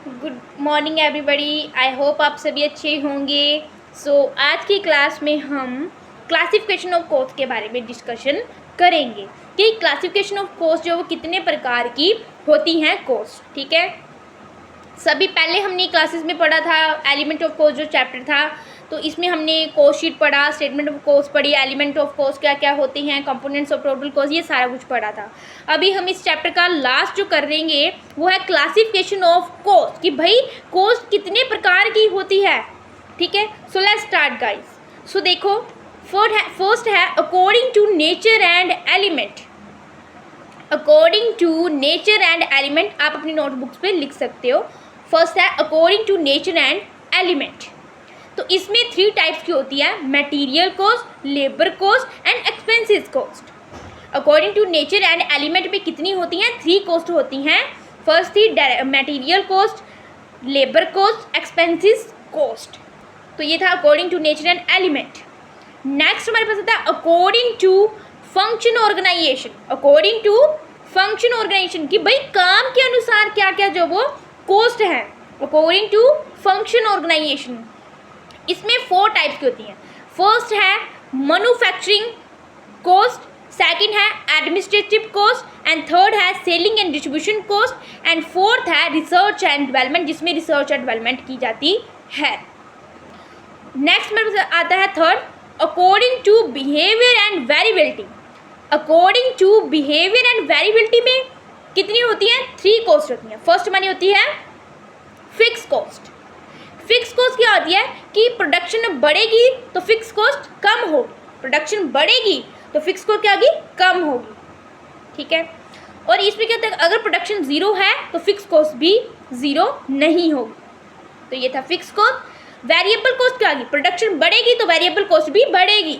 Good morning everybody. I hope आप सभी अच्छे होंगे। आज की क्लास में हम क्लासिफिकेशन ऑफ कॉस्ट के बारे में डिस्कशन करेंगे कि क्लासिफिकेशन ऑफ कॉस्ट जो वो कितने प्रकार की होती हैं कॉस्ट। ठीक है, सभी पहले हमने क्लासेस में पढ़ा था एलिमेंट ऑफ कॉस्ट जो चैप्टर था, तो इसमें हमने कॉस्ट शीट पढ़ा, स्टेटमेंट ऑफ कॉस्ट पढ़ी, एलिमेंट ऑफ कॉस्ट क्या क्या होते हैं, कंपोनेंट्स ऑफ टोटल कॉस्ट, ये सारा कुछ पढ़ा था। अभी हम इस चैप्टर का लास्ट जो कर देंगे वो है क्लासिफिकेशन ऑफ कॉस्ट, कि भाई कॉस्ट कितने प्रकार की होती है। ठीक है, so let's start guys. So देखो, फर्स्ट है according to nature and element. According to nature and element आप अपनी नोटबुक्स पे लिख सकते हो। फर्स्ट है according to nature and element. तो इसमें 3 टाइप्स की होती है, material cost, labour cost and expenses cost. According to nature and element में कितनी होती हैं? 3 कॉस्ट होती हैं। फर्स्ट थी material cost, labour cost, expenses cost. तो ये था according to nature and element. Next हमारे पास आता है according to function organisation. According to function organisation कि भाई काम के अनुसार क्या क्या जो वो कॉस्ट है। अकॉर्डिंग टू फंक्शन ऑर्गेनाइजेशन इसमें 4 टाइप्स की होती हैं। फर्स्ट है मैन्युफैक्चरिंग कॉस्ट, सेकंड है एडमिनिस्ट्रेटिव कॉस्ट एंड थर्ड है selling and distribution cost and fourth है रिसर्च एंड डेवलपमेंट, जिसमें रिसर्च एंड डेवलपमेंट की जाती है। नेक्स्ट में आता है third according to behaviour and variability. According to behaviour and variability में कितनी होती हैं? 3 कॉस्ट होती हैं। फर्स्ट हमारी होती है फिक्स कॉस्ट। फिक्स कॉस्ट क्या होती है कि प्रोडक्शन बढ़ेगी तो फिक्स कॉस्ट कम होगी, प्रोडक्शन बढ़ेगी तो फिक्स कॉस्ट क्या होगी? कम होगी। ठीक है, और इसमें क्या होता है, अगर प्रोडक्शन 0 है तो फिक्स कॉस्ट भी 0 नहीं होगी। तो ये था फिक्स कॉस्ट। वेरिएबल कॉस्ट क्या होगी? प्रोडक्शन बढ़ेगी तो वेरिएबल कॉस्ट भी बढ़ेगी।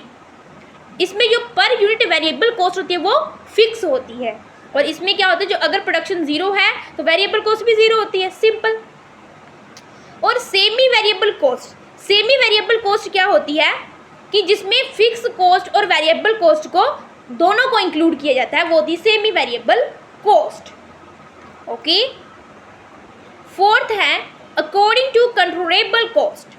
इसमें जो पर यूनिट वेरिएबल कॉस्ट होती है वो फिक्स होती है, और इसमें क्या होता है, जो अगर प्रोडक्शन 0 है तो वेरिएबल कॉस्ट भी 0 होती है, सिंपल। और semi variable cost, semi variable cost क्या होती है कि जिसमें फिक्स कॉस्ट और वेरिएबल कॉस्ट को दोनों को इंक्लूड किया जाता है, वो होती है semi variable cost. Okay, fourth है according to controllable cost.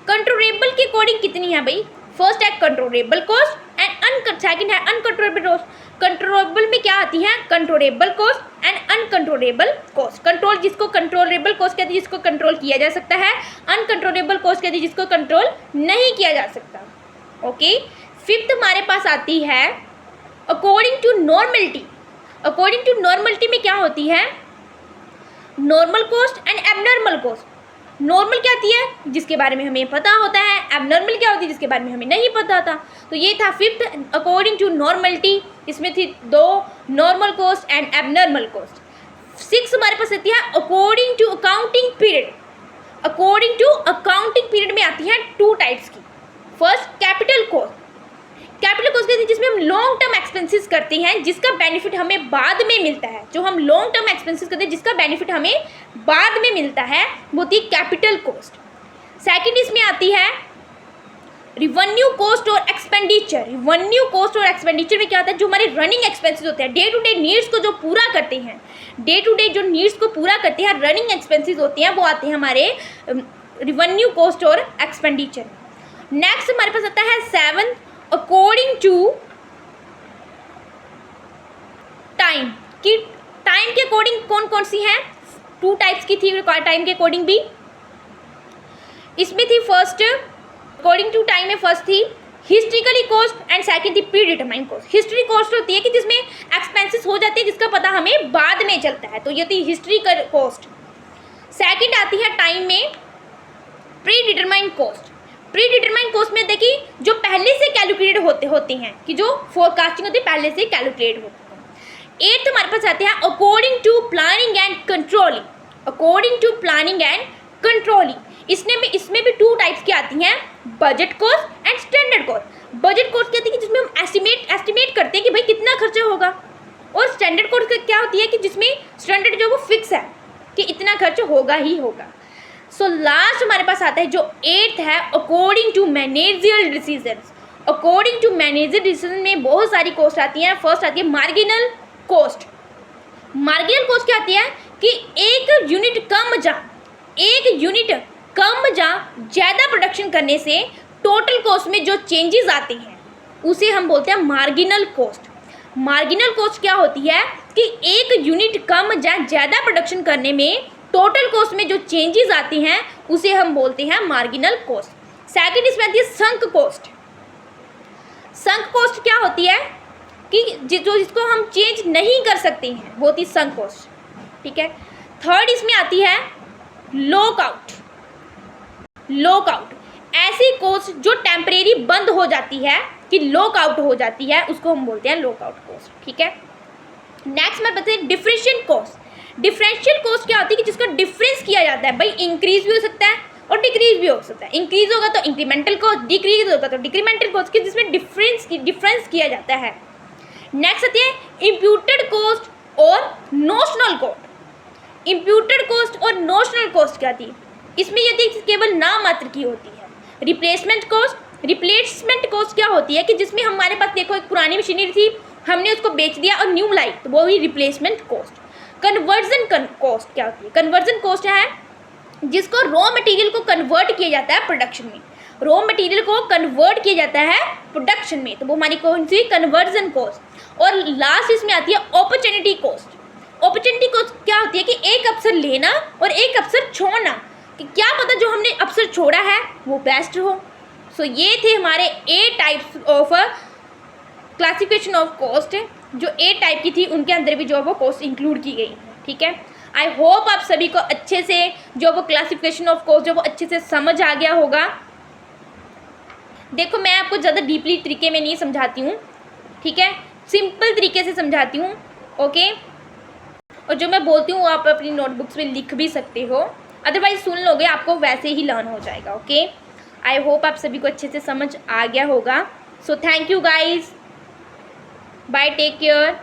Controllable के अकॉर्डिंग कितनी है भाई? फर्स्ट है कंट्रोलेबल कॉस्ट एंड सेकंड है अनकंट्रोलेबल कॉस्ट। कंट्रोलेबल में क्या आती है? Controllable cost and uncontrollable cost. Control जिसको कंट्रोलेबल कॉस्ट कहती है, जिसको कंट्रोल किया जा सकता है। अनकंट्रोलेबल कॉस्ट कहती है जिसको कंट्रोल नहीं किया जा सकता। ओके, फिफ्थ हमारे पास आती है according to normality. According to normality में क्या होती है? Normal cost and abnormal cost. Normal क्या होती है? जिसके बारे में हमें पता होता है। एबनॉर्मल क्या होती है? जिसके बारे में हमें नहीं पता था। तो ये था फिफ्थ अकॉर्डिंग टू नॉर्मलिटी। इसमें थी 2 normal cost and abnormal cost. 6 हमारे पास आती है according to accounting period. According to accounting period में आती है 2 टाइप्स की। First capital cost. Capital cost कहती है जिसमें हम लॉन्ग टर्म एक्सपेंसेस करते हैं, जिसका बेनिफिट हमें बाद में मिलता है। जो हम लॉन्ग टर्म एक्सपेंसेस करते हैं जिसका बेनिफिट हमें बाद में मिलता है, वो होती है कैपिटल कॉस्ट। सेकंड इसमें आती है रिवेन्यू कॉस्ट और एक्सपेंडिचर। रिवेन्यू कॉस्ट और एक्सपेंडिचर में क्या होता है? जो हमारे रनिंग एक्सपेंसेस होते हैं, डे टू डे नीड्स को जो पूरा करते हैं, डे टू डे जो नीड्स को पूरा करते हैं, रनिंग एक्सपेंसेस होते हैं, वो आते हैं हमारे रिवेन्यू कॉस्ट और एक्सपेंडिचर। नेक्स्ट हमारे पास आता है 7 अकॉर्डिंग टू टाइम। कि टाइम के अकॉर्डिंग कौन कौन सी हैं? 2 टाइप्स की थी टाइम के अकॉर्डिंग भी। इसमें थी फर्स्ट अकॉर्डिंग टू टाइम में फर्स्ट थी हिस्ट्रिकली कॉस्ट एंड सेकंड थी pre determined cost. History cost होती है कि जिसमें एक्सपेंसेस हो जाते हैं जिसका पता हमें बाद में चलता है, तो ये थी हिस्ट्रिकल कॉस्ट। सेकंड आती है टाइम में pre determined cost. Pre determined cost में देखिए जो पहले से कैलकुलेट होते हैं, कि जो फोरकास्टिंग होती है पहले से कैलकुलेट होती है। 8th हमारे पास आते हैं according to planning and controlling. According to planning and controlling इसमें भी 2 टाइप्स की आती हैं, budget cost and standard cost. Budget cost कहती है कि जिसमें हम एस्टिमेट करते हैं कि भाई कितना खर्चा होगा, और स्टैंडर्ड कॉस्ट क्या होती है कि जिसमें स्टैंडर्ड जो वो फिक्स है कि इतना खर्च होगा ही होगा। सो लास्ट हमारे पास आता है जो 8th है according to managerial decisions. According to managerial decision में बहुत सारी कॉस्ट आती हैं। फर्स्ट आती है मार्जिनल कॉस्ट। मार्जिनल कॉस्ट क्या आती है कि एक यूनिट कम जा ज़्यादा प्रोडक्शन करने से टोटल कॉस्ट में जो चेंजेस आते हैं उसे हम बोलते हैं मार्जिनल कॉस्ट। मार्जिनल कॉस्ट क्या होती है कि एक यूनिट कम या ज़्यादा प्रोडक्शन करने में टोटल कॉस्ट में जो चेंजेस आते हैं उसे हम बोलते हैं मार्जिनल कॉस्ट। सेकंड इसमें आती है संक कॉस्ट। संक कॉस्ट क्या होती है कि जिसको हम चेंज नहीं कर सकते हैं वो होती संक कॉस्ट, ठीक है। थर्ड इसमें आती है लॉकआउट। ऐसी कॉस्ट जो टेम्परेरी बंद हो जाती है कि लॉकआउट हो जाती है उसको हम बोलते हैं लॉकआउट कॉस्ट, ठीक है। नेक्स्ट मैं बताते हैं डिफरेंशियल कॉस्ट। डिफरेंशियल कॉस्ट क्या होती है कि जिसका डिफरेंस किया जाता है, भाई इंक्रीज भी हो सकता है और डिक्रीज भी हो सकता है। इंक्रीज होगा तो इंक्रीमेंटल कॉस्ट, डिक्रीज होगा तो डिक्रीमेंटल कॉस्ट, जिसमें डिफरेंस किया जाता है। नेक्स्ट आती है इम्प्यूटेड कॉस्ट और नोशनल कॉस्ट। इम्प्यूटेड कॉस्ट और नोशनल कॉस्ट क्या थी, इसमें यदि केवल नाम मात्र की होती है। रिप्लेसमेंट कॉस्ट क्या होती है कि जिसमें हमारे पास देखो एक पुरानी मशीनरी थी, हमने उसको बेच दिया और न्यू लाई, तो वो ही रिप्लेसमेंट कॉस्ट। कन्वर्जन कॉस्ट क्या होती है, कन्वर्जन कॉस्ट है जिसको रॉ मटेरियल को कन्वर्ट किया जाता है प्रोडक्शन में, रॉ मटेरियल को कन्वर्ट किया जाता है प्रोडक्शन में, तो वो हमारी कौन सी कन्वर्जन कॉस्ट। और लास्ट इसमें आती है अपॉर्चुनिटी कॉस्ट। अपॉर्चुनिटी कॉस्ट क्या होती है कि एक अवसर लेना और एक अवसर छोड़ना, कि क्या पता जो हमने अवसर छोड़ा है वो बेस्ट हो। सो ये थे हमारे 8 types of classification of cost, जो 8 टाइप की थी उनके अंदर भी जो है वो कॉस्ट इंक्लूड की गई, ठीक है। आई होप आप सभी को अच्छे से जो वो क्लासिफिकेशन ऑफ कॉस्ट जो वो अच्छे से समझ आ गया होगा। देखो मैं आपको ज़्यादा डीपली तरीके में नहीं समझाती हूँ, ठीक है, सिंपल तरीके से समझाती हूँ, ओके। और जो मैं बोलती हूँ आप अपनी नोटबुक्स में लिख भी सकते हो, अदरवाइज सुन लोगे आपको वैसे ही लर्न हो जाएगा, ओके। आई होप आप सभी को अच्छे से समझ आ गया होगा। So thank you guys, bye, take care.